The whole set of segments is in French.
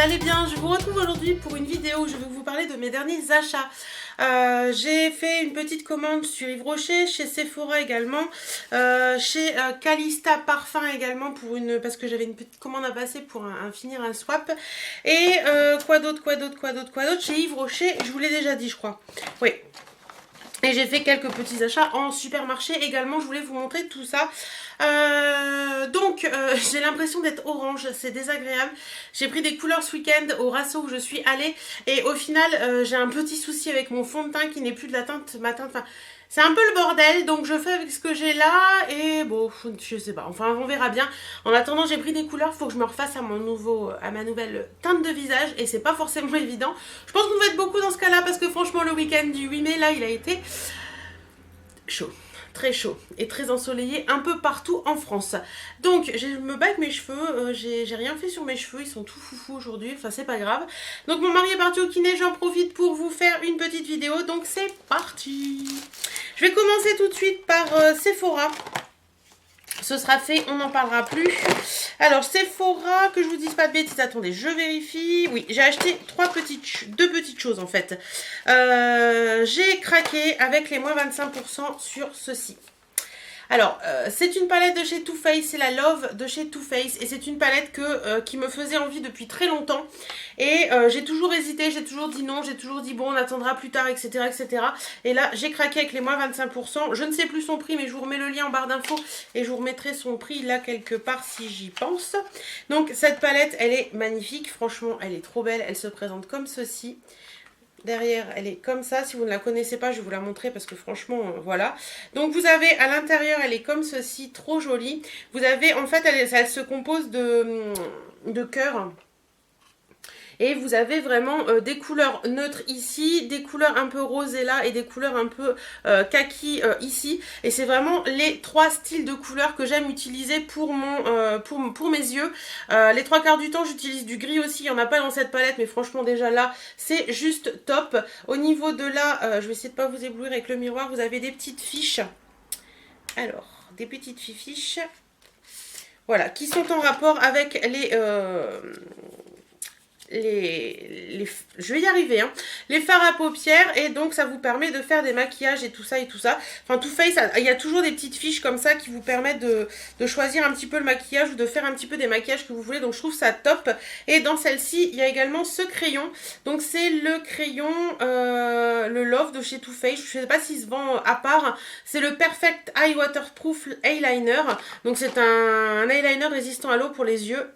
allez bien? Je vous retrouve aujourd'hui pour une vidéo où je vais vous parler de mes derniers achats. J'ai fait une petite commande sur Yves Rocher, chez Sephora également, chez Calista Parfum également parce que j'avais une petite commande à passer pour finir un swap. Et quoi d'autre chez Yves Rocher, je vous l'ai déjà dit je crois. Oui. Et j'ai fait quelques petits achats en supermarché également, je voulais vous montrer tout ça. J'ai l'impression d'être orange, c'est désagréable. J'ai pris des couleurs ce week-end au Rasso où je suis allée. Et au final, j'ai un petit souci avec mon fond de teint qui n'est plus de ma teinte. Enfin, c'est un peu le bordel, donc je fais avec ce que j'ai là. Et bon, je sais pas, enfin on verra bien. En attendant, j'ai pris des couleurs, il faut que je me refasse à ma nouvelle teinte de visage. Et c'est pas forcément évident. Je pense qu'on va être beaucoup dans ce cas-là parce que franchement le week-end du 8 mai, là, il a été chaud. Très chaud et très ensoleillé un peu partout en France. Donc je me bats avec mes cheveux, j'ai rien fait sur mes cheveux, ils sont tout foufou aujourd'hui, enfin c'est pas grave. Donc mon mari est parti au kiné, j'en profite pour vous faire une petite vidéo, donc c'est parti. Je vais commencer tout de suite par Sephora. Ce sera fait, on n'en parlera plus. Alors Sephora, que je vous dise pas de bêtises, attendez, je vérifie. Oui, j'ai acheté deux petites choses en fait. J'ai craqué avec les moins 25% sur ceci. Alors, c'est une palette de chez Too Faced, c'est la Love de chez Too Faced et c'est une palette qui me faisait envie depuis très longtemps et j'ai toujours hésité, j'ai toujours dit non, j'ai toujours dit bon on attendra plus tard etc. etc. Et là j'ai craqué avec les moins 25%, je ne sais plus son prix mais je vous remets le lien en barre d'infos et je vous remettrai son prix là quelque part si j'y pense. Donc cette palette elle est magnifique, franchement elle est trop belle, elle se présente comme ceci. Derrière, elle est comme ça. Si vous ne la connaissez pas, je vais vous la montrer parce que franchement, voilà. Donc, vous avez à l'intérieur, elle est comme ceci, trop jolie. Vous avez, en fait, elle se compose de cœurs. Et vous avez vraiment des couleurs neutres ici, des couleurs un peu rosées là et des couleurs un peu kaki ici. Et c'est vraiment les trois styles de couleurs que j'aime utiliser pour mes yeux. Les trois quarts du temps, j'utilise du gris aussi. Il n'y en a pas dans cette palette, mais franchement déjà là, c'est juste top. Au niveau de là, je vais essayer de ne pas vous éblouir avec le miroir. Vous avez des petites fiches. Alors, des petites fiches. Voilà, qui sont en rapport avec je vais y arriver, hein, les fards à paupières et donc ça vous permet de faire des maquillages et tout ça. Enfin, Too Faced, il y a toujours des petites fiches comme ça qui vous permettent de choisir un petit peu le maquillage ou de faire un petit peu des maquillages que vous voulez. Donc je trouve ça top. Et dans celle-ci, il y a également ce crayon. Donc c'est le crayon, le Love de chez Too Faced. Je ne sais pas s'il se vend à part. C'est le Perfect Eye Waterproof Eyeliner. Donc c'est un eyeliner résistant à l'eau pour les yeux,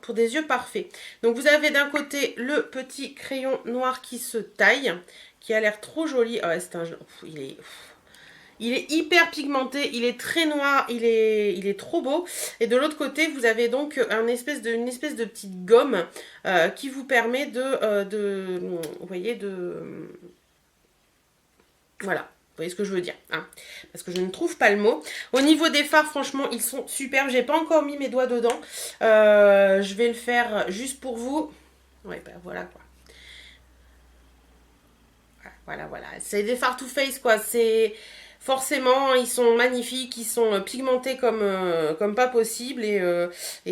pour des yeux parfaits. Donc vous avez d'un côté le petit crayon noir qui se taille, qui a l'air trop joli. Oh, il est hyper pigmenté, il est très noir, il est trop beau. Et de l'autre côté, vous avez donc une espèce de petite gomme qui vous permet vous voyez, voilà. Vous voyez ce que je veux dire, hein, parce que je ne trouve pas le mot. Au niveau des fards, franchement, ils sont superbes. J'ai pas encore mis mes doigts dedans. Je vais le faire juste pour vous. Ouais, ben voilà quoi. Voilà. C'est des fards Too Faced quoi. C'est forcément, ils sont magnifiques, ils sont pigmentés comme pas possible et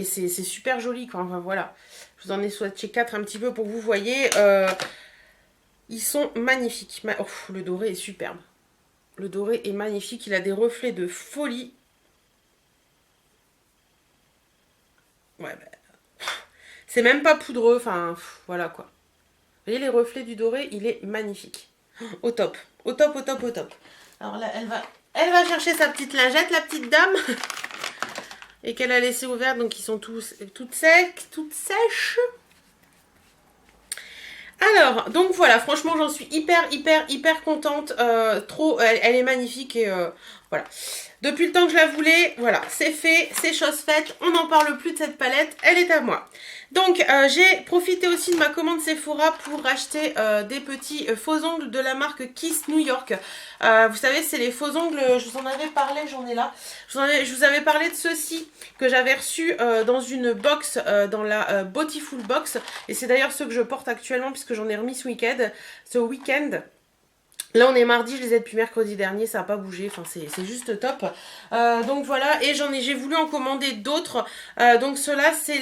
c'est super joli quoi. Enfin voilà. Je vous en ai swatché 4 un petit peu pour que vous voyez. Ils sont magnifiques. Oh, le doré est superbe. Le doré est magnifique, il a des reflets de folie. Ouais, ben, c'est même pas poudreux, enfin, voilà quoi. Vous voyez les reflets du doré, il est magnifique. Au top. Alors là, elle va chercher sa petite lingette, la petite dame. Et qu'elle a laissé ouverte, donc ils sont toutes sèches. Alors, donc voilà, franchement, j'en suis hyper contente. Elle est magnifique et voilà. Depuis le temps que je la voulais, voilà, c'est fait, c'est chose faite. On n'en parle plus de cette palette, elle est à moi. Donc, j'ai profité aussi de ma commande Sephora pour acheter des petits faux ongles de la marque Kiss New York. Vous savez, c'est les faux ongles, je vous en avais parlé, j'en ai là. Je vous avais parlé de ceux-ci que j'avais reçus dans une box, dans la Beautiful Box. Et c'est d'ailleurs ceux que je porte actuellement puisque j'en ai remis ce week-end. Là, on est mardi, je les ai depuis mercredi dernier, ça n'a pas bougé, enfin c'est juste top. Donc voilà, et j'ai voulu en commander d'autres. Donc ceux-là, c'est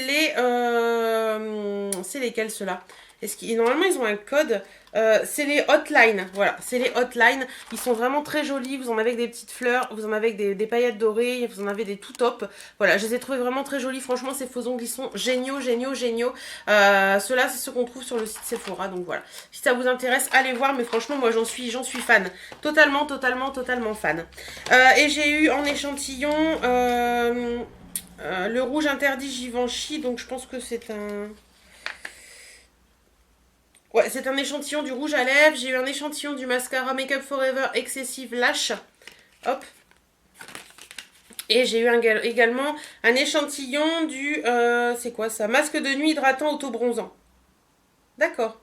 lesquels ceux-là? Normalement, ils ont un code. C'est les Hotline, voilà, c'est les Hotline. Ils sont vraiment très jolis, vous en avez avec des petites fleurs, vous en avez avec des paillettes dorées, vous en avez des tout top. Voilà, je les ai trouvés vraiment très jolis, franchement, ces faux ongles, ils sont géniaux, géniaux, géniaux. Ceux-là, c'est ceux qu'on trouve sur le site Sephora, donc voilà. Si ça vous intéresse, allez voir, mais franchement, moi, j'en suis fan. Totalement, totalement, totalement fan. Et j'ai eu en échantillon le rouge interdit Givenchy, donc je pense que c'est un... Ouais, c'est un échantillon du rouge à lèvres. J'ai eu un échantillon du mascara Make Up Forever Excessive Lash. Hop. Et j'ai eu également un échantillon du... c'est quoi ça? Masque de nuit hydratant auto-bronzant. D'accord.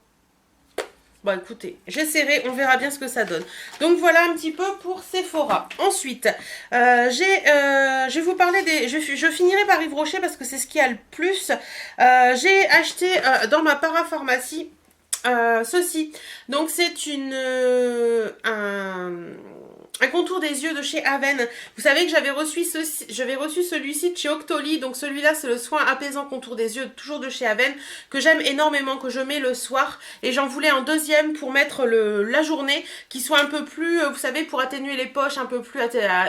Bon, écoutez, j'essaierai, on verra bien ce que ça donne. Donc voilà un petit peu pour Sephora. Ensuite, je vais vous parler des... Je finirai par Yves Rocher parce que c'est ce qu'il y a le plus. J'ai acheté dans ma parapharmacie ceci. Donc c'est un contour des yeux de chez Aven. Vous savez que j'avais reçu celui-ci de chez Octoly. Donc celui-là, c'est le soin apaisant contour des yeux, toujours de chez Aven, que j'aime énormément, que je mets le soir. Et j'en voulais un deuxième pour mettre la journée, qui soit un peu plus, vous savez, pour atténuer les poches, un peu plus,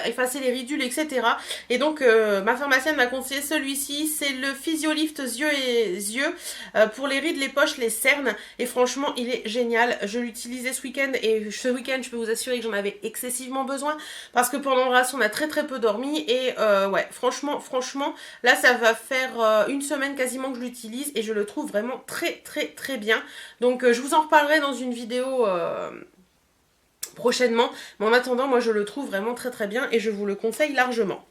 effacer les ridules, etc. Et donc, ma pharmacienne m'a conseillé celui-ci. C'est le Physiolift yeux pour les rides, les poches, les cernes. Et franchement, il est génial. Je l'utilisais ce week-end. Et ce week-end, je peux vous assurer que j'en avais excessivement besoin parce que pendant le race on a très peu dormi et ouais franchement là ça va faire une semaine quasiment que je l'utilise et je le trouve vraiment très bien. Donc je vous en reparlerai dans une vidéo prochainement, mais en attendant moi je le trouve vraiment très bien et je vous le conseille largement.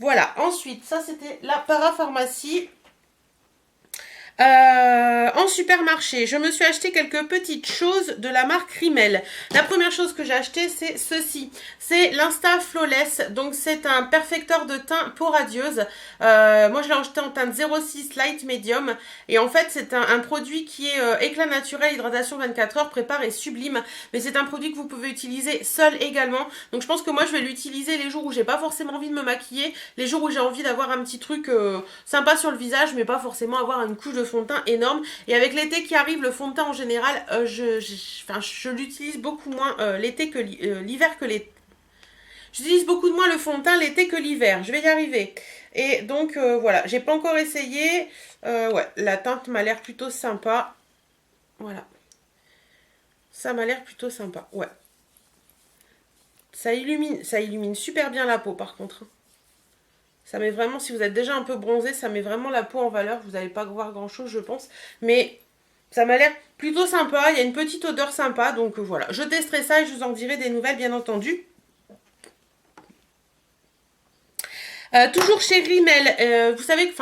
Voilà, ensuite ça c'était la parapharmacie. En supermarché, je me suis acheté quelques petites choses de la marque Rimmel. La première chose que j'ai acheté, c'est ceci. C'est l'Insta Flawless. Donc, c'est un perfecteur de teint peau radieuse. Moi, je l'ai acheté en teinte 06 Light Medium. Et en fait, c'est un produit qui est éclat naturel, hydratation 24 heures, prépare et sublime. Mais c'est un produit que vous pouvez utiliser seul également. Donc, je pense que moi, je vais l'utiliser les jours où j'ai pas forcément envie de me maquiller. Les jours où j'ai envie d'avoir un petit truc sympa sur le visage, mais pas forcément avoir une couche de fond de teint énorme. Et avec l'été qui arrive, le fond de teint en général, je l'utilise beaucoup moins l'été que l'hiver que l'été. J'utilise beaucoup moins le fond de teint l'été que l'hiver. Je vais y arriver. Et donc voilà, j'ai pas encore essayé. Ouais, la teinte m'a l'air plutôt sympa. Voilà. Ça m'a l'air plutôt sympa. Ouais. Ça illumine super bien la peau par contre. Ça met vraiment, si vous êtes déjà un peu bronzé, ça met vraiment la peau en valeur. Vous n'allez pas voir grand chose, je pense. Mais ça m'a l'air plutôt sympa. Il y a une petite odeur sympa. Donc voilà, je testerai ça et je vous en dirai des nouvelles, bien entendu. Toujours chez Rimmel, vous savez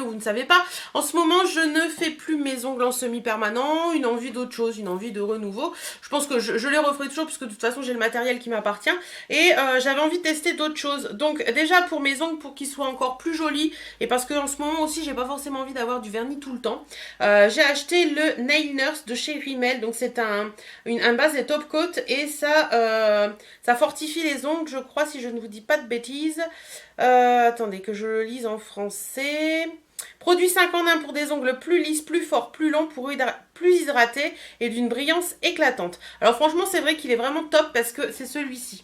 ou vous ne savez pas, en ce moment je ne fais plus mes ongles en semi-permanent, une envie d'autre chose, une envie de renouveau. Je pense que je les referai toujours puisque de toute façon j'ai le matériel qui m'appartient et j'avais envie de tester d'autres choses. Donc déjà pour mes ongles, pour qu'ils soient encore plus jolis et parce que en ce moment aussi j'ai pas forcément envie d'avoir du vernis tout le temps, j'ai acheté le Nail Nurse de chez Rimmel. Donc c'est un base et top coat et ça fortifie les ongles, je crois, si je ne vous dis pas de bêtises. Attendez que je le lise en français. Produit 5 en 1 pour des ongles plus lisses, plus forts, plus longs, plus hydratés et d'une brillance éclatante. Alors franchement c'est vrai qu'il est vraiment top parce que c'est celui-ci.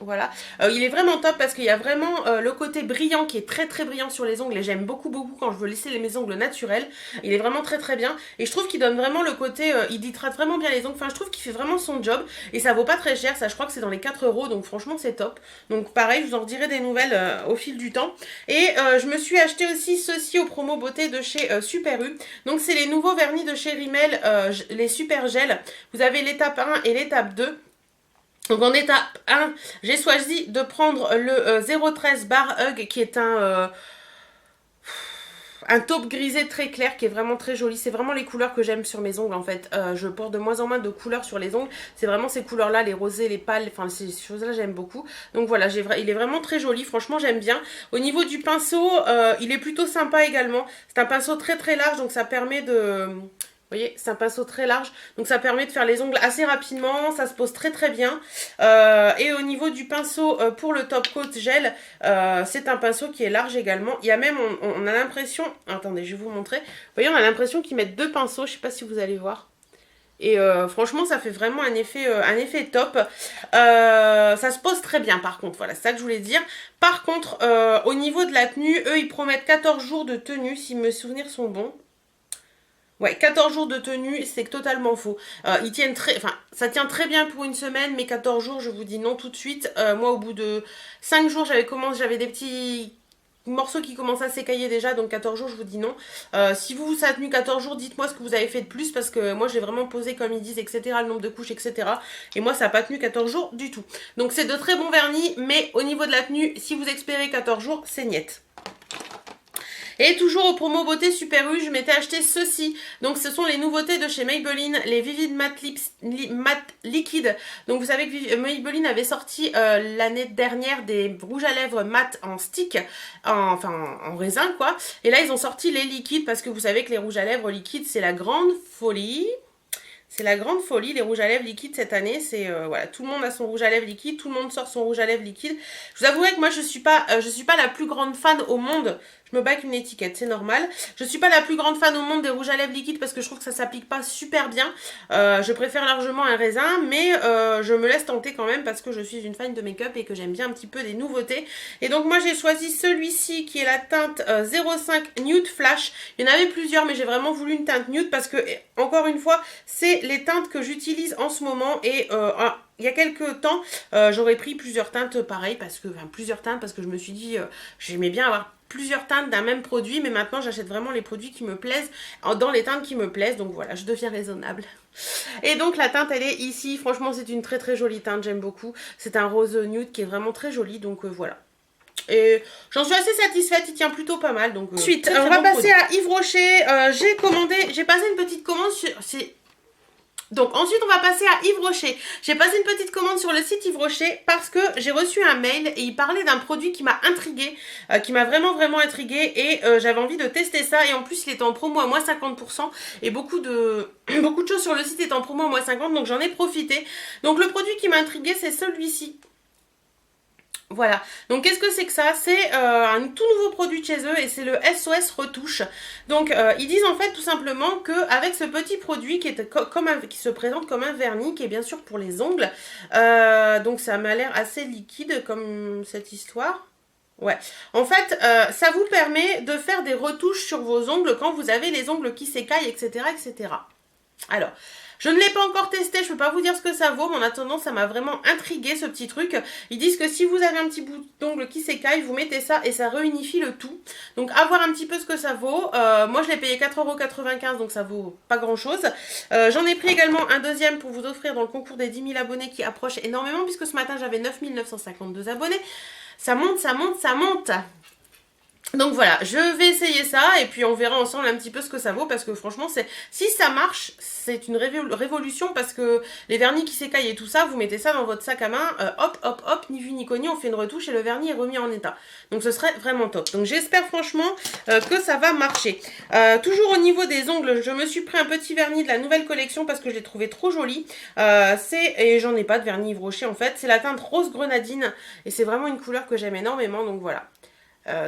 Voilà, il est vraiment top parce qu'il y a vraiment le côté brillant qui est très brillant sur les ongles et j'aime beaucoup quand je veux laisser mes ongles naturels. Il est vraiment très bien et je trouve qu'il donne vraiment le côté, il hydrate vraiment bien les ongles, enfin je trouve qu'il fait vraiment son job et ça vaut pas très cher, ça je crois que c'est dans les 4 € donc franchement c'est top. Donc pareil, je vous en redirai des nouvelles au fil du temps. Et je me suis acheté aussi ceci au promo beauté de chez Super U. Donc c'est les nouveaux vernis de chez Rimmel, les super gels. Vous avez l'étape 1 et l'étape 2. Donc en étape 1, j'ai choisi de prendre le 013 Bar Hug qui est un taupe grisé très clair qui est vraiment très joli. C'est vraiment les couleurs que j'aime sur mes ongles en fait. Je porte de moins en moins de couleurs sur les ongles. C'est vraiment ces couleurs là, les rosés, les pâles, enfin ces choses là j'aime beaucoup. Donc voilà, il est vraiment très joli, franchement j'aime bien. Au niveau du pinceau, il est plutôt sympa également. C'est un pinceau très large donc ça permet de... Vous voyez, c'est un pinceau très large, donc ça permet de faire les ongles assez rapidement, ça se pose très très bien. Et au niveau du pinceau pour le top coat gel, c'est un pinceau qui est large également. Il y a même, on a l'impression, attendez, je vais vous montrer. Vous voyez, on a l'impression qu'ils mettent deux pinceaux, je sais pas si vous allez voir. Et franchement, ça fait vraiment un effet top. Ça se pose très bien par contre, voilà, c'est ça que je voulais dire. Par contre, au niveau de la tenue, eux, ils promettent 14 jours de tenue, si mes souvenirs sont bons. Ouais, 14 jours de tenue, c'est totalement faux. Ils tiennent enfin, ça tient très bien pour une semaine, mais 14 jours, je vous dis non tout de suite. Moi, au bout de 5 jours, j'avais des petits morceaux qui commençaient à s'écailler déjà, donc 14 jours, je vous dis non. Si vous, ça a tenu 14 jours, dites-moi ce que vous avez fait de plus, parce que moi, j'ai vraiment posé comme ils disent, etc., le nombre de couches, etc. Et moi, ça n'a pas tenu 14 jours du tout. Donc, c'est de très bons vernis, mais au niveau de la tenue, si vous espérez 14 jours, c'est niet. Et toujours au promo beauté Super U, je m'étais acheté ceci. Donc ce sont les nouveautés de chez Maybelline, les Vivid Matte Liquide. Donc vous savez que Maybelline avait sorti l'année dernière des rouges à lèvres mat en stick, en raisin quoi. Et là ils ont sorti les liquides parce que vous savez que les rouges à lèvres liquides c'est la grande folie. C'est la grande folie, les rouges à lèvres liquides cette année. C'est voilà, tout le monde a son rouge à lèvres liquide, tout le monde sort son rouge à lèvres liquide. Je vous avouerai que moi je suis pas la plus grande fan au monde. Je me bats avec une étiquette, c'est normal. Je suis pas la plus grande fan au monde des rouges à lèvres liquides parce que je trouve que ça s'applique pas super bien. Je préfère largement un raisin, mais je me laisse tenter quand même parce que je suis une fan de make-up et que j'aime bien un petit peu des nouveautés. Et donc moi j'ai choisi celui-ci qui est la teinte 05 Nude Flash. Il y en avait plusieurs, mais j'ai vraiment voulu une teinte nude parce que, encore une fois, c'est les teintes que j'utilise en ce moment et il y a quelques temps, j'aurais pris plusieurs teintes pareilles parce que je me suis dit j'aimais bien avoir plusieurs teintes d'un même produit, mais maintenant j'achète vraiment les produits qui me plaisent dans les teintes qui me plaisent, donc voilà, je deviens raisonnable. Et donc la teinte elle est ici, franchement c'est une très très jolie teinte, j'aime beaucoup, c'est un rose nude qui est vraiment très joli, donc voilà. Et j'en suis assez satisfaite, il tient plutôt pas mal. Donc ensuite, on va passer à Yves Rocher. J'ai passé une petite commande sur... Donc ensuite on va passer à Yves Rocher. J'ai passé une petite commande sur le site Yves Rocher parce que j'ai reçu un mail et il parlait d'un produit qui m'a intriguée, qui m'a vraiment intriguée et j'avais envie de tester ça et en plus il était en promo à moins 50% et beaucoup de choses sur le site étaient en promo à moins 50%, donc j'en ai profité. Donc le produit qui m'a intriguée c'est celui-ci. Voilà, donc qu'est-ce que c'est que ça? C'est un tout nouveau produit de chez eux et c'est le SOS Retouche. Donc ils disent en fait tout simplement qu'avec ce petit produit qui se présente comme un vernis, qui est bien sûr pour les ongles, donc ça m'a l'air assez liquide comme cette histoire. Ouais, en fait, ça vous permet de faire des retouches sur vos ongles quand vous avez les ongles qui s'écaillent, etc., etc. Alors, je ne l'ai pas encore testé, je ne peux pas vous dire ce que ça vaut, mais en attendant, ça m'a vraiment intrigué ce petit truc. Ils disent que si vous avez un petit bout d'ongle qui s'écaille, vous mettez ça et ça réunifie le tout. Donc, à voir un petit peu ce que ça vaut. Moi, je l'ai payé 4,95 €, donc ça vaut pas grand-chose. J'en ai pris également un deuxième pour vous offrir dans le concours des 10 000 abonnés qui approche énormément, puisque ce matin, j'avais 9 952 abonnés. Ça monte, ça monte, ça monte. Donc voilà, je vais essayer ça et puis on verra ensemble un petit peu ce que ça vaut parce que franchement, si ça marche, c'est une révolution parce que les vernis qui s'écaillent et tout ça, vous mettez ça dans votre sac à main, hop, hop, hop, ni vu ni connu, on fait une retouche et le vernis est remis en état. Donc ce serait vraiment top. Donc j'espère franchement que ça va marcher. Toujours au niveau des ongles, je me suis pris un petit vernis de la nouvelle collection parce que je l'ai trouvé trop joli. Et j'en ai pas de vernis Yves Rocher en fait, c'est la teinte rose grenadine et c'est vraiment une couleur que j'aime énormément, donc voilà.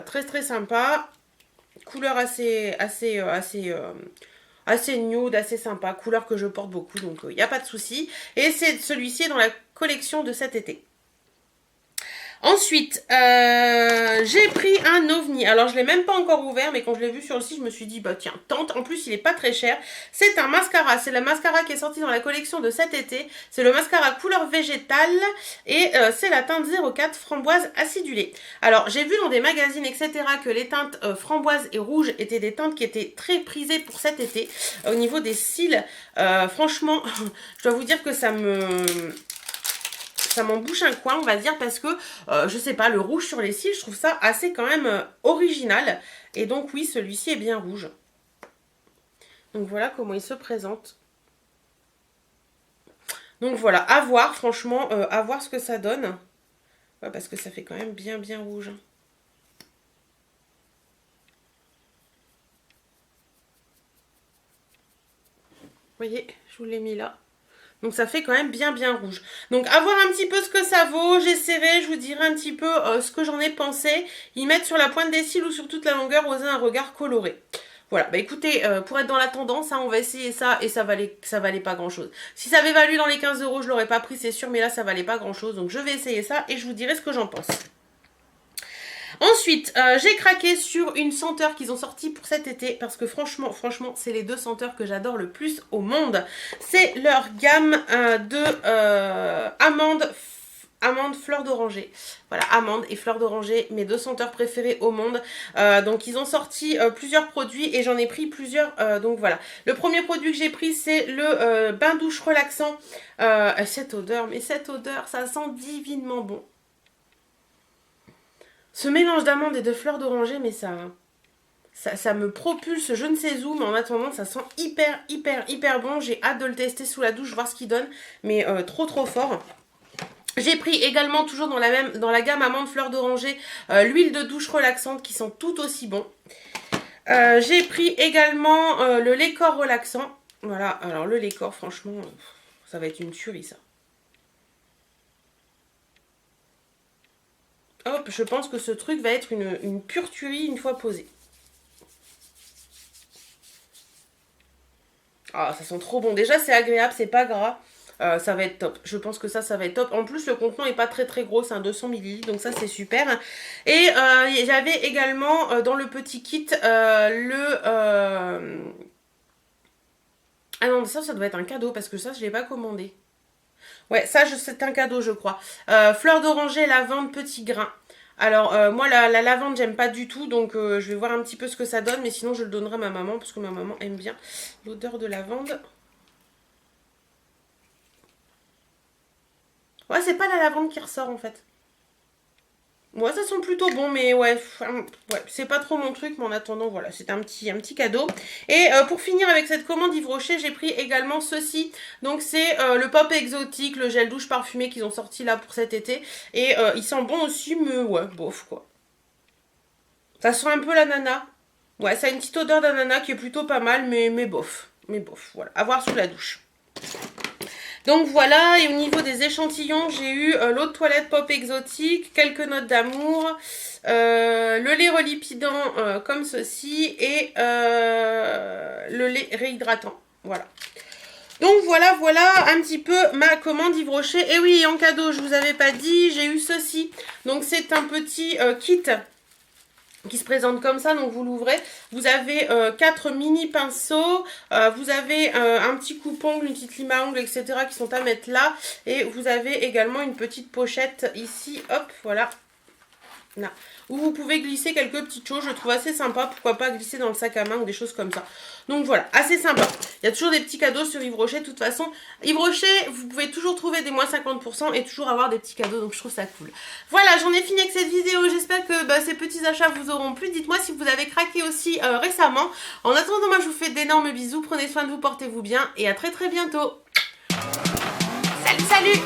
Très très sympa, couleur assez nude, assez sympa, couleur que je porte beaucoup, donc il n'y a pas de souci. Et celui-ci est dans la collection de cet été. Ensuite, j'ai pris un ovni. Alors, je ne l'ai même pas encore ouvert, mais quand je l'ai vu sur le site, je me suis dit, bah tiens, tente. En plus, il n'est pas très cher. C'est un mascara. C'est le mascara qui est sorti dans la collection de cet été. C'est le mascara couleur végétale et c'est la teinte 04 framboise acidulée. Alors, j'ai vu dans des magazines, etc., que les teintes framboise et rouge étaient des teintes qui étaient très prisées pour cet été. Au niveau des cils, franchement, je dois vous dire que ça m'en bouche un coin, on va dire, parce que, je sais pas, le rouge sur les cils, je trouve ça assez quand même original. Et donc, oui, celui-ci est bien rouge. Donc, voilà comment il se présente. Donc, voilà, à voir, franchement, à voir ce que ça donne. Ouais, parce que ça fait quand même bien rouge. voyez, je vous l'ai mis là. Donc ça fait quand même bien rouge. Donc à voir un petit peu ce que ça vaut. J'essaierai, je vous dirai un petit peu ce que j'en ai pensé. Y mettre sur la pointe des cils ou sur toute la longueur, oser un regard coloré. Voilà, bah écoutez, pour être dans la tendance, hein, on va essayer ça et ça valait pas grand chose. Si ça avait valu dans les 15 €, je l'aurais pas pris, c'est sûr, mais là ça valait pas grand chose. Donc je vais essayer ça et je vous dirai ce que j'en pense. Ensuite, j'ai craqué sur une senteur qu'ils ont sortie pour cet été parce que franchement, c'est les 2 senteurs que j'adore le plus au monde. C'est leur gamme de amande, fleur d'oranger. Voilà, amande et fleur d'oranger, mes 2 senteurs préférées au monde. Donc ils ont sorti plusieurs produits et j'en ai pris plusieurs. Donc voilà, le premier produit que j'ai pris c'est le bain douche relaxant. Cette odeur, ça sent divinement bon. Ce mélange d'amandes et de fleurs d'oranger, mais ça me propulse je ne sais où, mais en attendant, ça sent hyper bon. J'ai hâte de le tester sous la douche, voir ce qu'il donne, mais trop fort. J'ai pris également, toujours dans la gamme amande fleur d'oranger, l'huile de douche relaxante qui sont tout aussi bons. J'ai pris également le Lécor relaxant. Voilà, alors le Lécor, franchement, ça va être une tuerie ça. Hop, je pense que ce truc va être une pure tuerie une fois posé. Ah, ça sent trop bon. Déjà, c'est agréable, c'est pas gras. Ça va être top. Je pense que ça va être top. En plus, le contenant est pas très gros, c'est un 200 ml, donc ça c'est super. Et j'avais également dans le petit kit Ah non, ça doit être un cadeau parce que ça, je l'ai pas commandé. Ouais, ça, c'est un cadeau, je crois. Fleur d'oranger, lavande, petit grain. Alors, moi, la lavande, j'aime pas du tout. Donc, je vais voir un petit peu ce que ça donne. Mais sinon, je le donnerai à ma maman. Parce que ma maman aime bien l'odeur de lavande. Ouais, c'est pas la lavande qui ressort, en fait. Ouais, ça sent plutôt bon, mais ouais, c'est pas trop mon truc, mais en attendant, voilà, c'est un petit cadeau. Et pour finir avec cette commande Yves Rocher, j'ai pris également ceci. Donc c'est le Pop Exotique, le gel douche parfumé qu'ils ont sorti là pour cet été. Et il sent bon aussi, mais ouais, bof quoi. Ça sent un peu l'ananas. Ouais, ça a une petite odeur d'ananas qui est plutôt pas mal, mais bof. Mais bof, voilà, à voir sous la douche. Donc voilà, et au niveau des échantillons, j'ai eu l'eau de toilette Pop Exotique, quelques notes d'amour, le lait relipidant comme ceci et le lait réhydratant. Voilà. Donc voilà un petit peu ma commande Yves Rocher. Et oui, en cadeau, je vous avais pas dit, j'ai eu ceci. Donc c'est un petit kit qui se présente comme ça, donc vous l'ouvrez, vous avez 4 mini pinceaux, vous avez un petit coupe-ongle, une petite lime à ongles, etc. qui sont à mettre là, et vous avez également une petite pochette ici, hop, voilà, là, où vous pouvez glisser quelques petites choses, je trouve assez sympa, pourquoi pas glisser dans le sac à main ou des choses comme ça. Donc voilà, assez sympa. Il y a toujours des petits cadeaux sur Yves Rocher, de toute façon. Yves Rocher, vous pouvez toujours trouver des moins 50% et toujours avoir des petits cadeaux, donc je trouve ça cool. Voilà, j'en ai fini avec cette vidéo, j'espère que ces petits achats vous auront plu. Dites-moi si vous avez craqué aussi récemment. En attendant, moi je vous fais d'énormes bisous, prenez soin de vous, portez-vous bien et à très bientôt. Salut